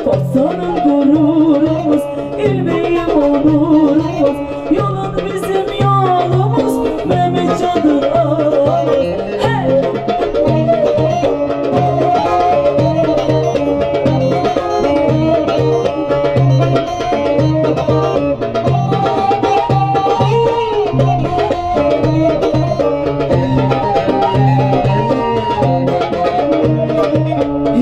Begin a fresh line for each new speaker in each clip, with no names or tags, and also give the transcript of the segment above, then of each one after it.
Pastanın gururumuz, ilmeğim onurumuz, yolun bizim yolumuz, Mehmet Cadır ağamız. Hey!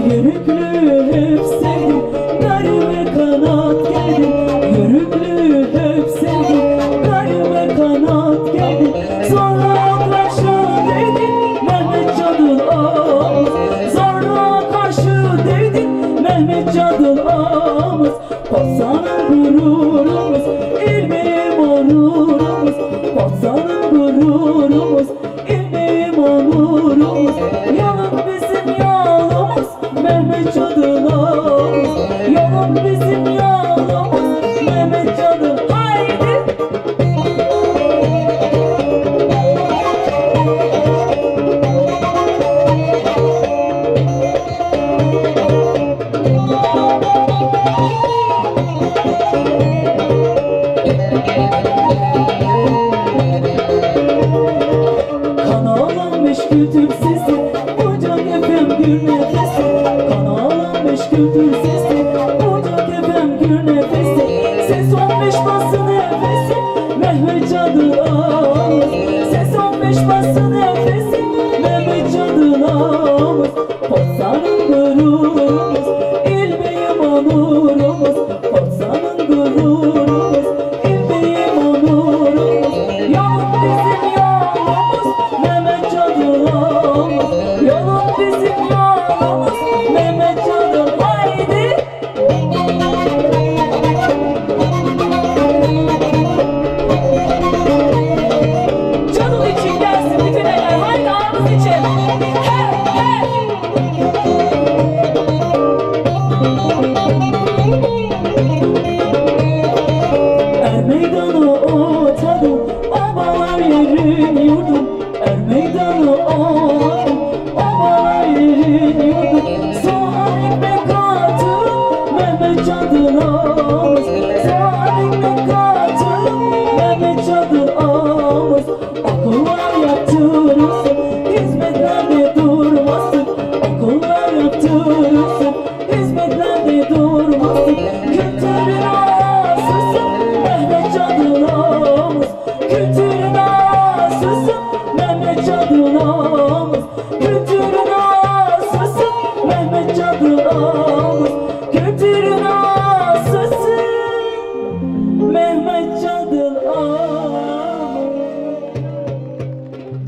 Yürüklü hep sevdim, garime kanat geldim. Yürüklü hep sevdim, garime kanat geldim. Sonra karşı dedim, Mehmet Cadır ağamız. Sonra karşı dedim, Mehmet Cadır ağamız. Pastanın gururumuz, ilmeğim onurumuz. Pastanın gururumuz, ilmeğim onurumuz. Yolun bizim yolumuz, Mehmet Cadır ağamız. Yolun bizim yolumuz, Mehmet Cadır. Haydi! Kanalım meşgultür sesi, Ocak efem gür nefesi. Kanalım meşgultür sesi, Ocak efem gür nefesi. Ses 15 bası nefesi, Mehmet Cadır ağamız. Ses 15 bası nefesi, Mehmet Cadır ağamız. Pastanın gururumuz, ilmeğim onurumuz. Pastanın gururumuz, ilmeğim onurumuz. Yolun bizim yolumuz, Mehmet Cadır ağamız. Yolun bizim yolumuz, Mehmet Cadır. Haydi! Cadır için gelsin bütün eller. Haydi ağamız için. Hey hey! Er meydanı otadım, obalar yerin yurdum. Er meydanı otadım, obalar yerin yurdum. Soğan ekmek atım, Mehmet Cadır ağamız. Soğan ekmek atım, Mehmet Cadır ağamız. Okullar yaptırırsın, hizmetlerde durmasın. Okullar yaptırırsın,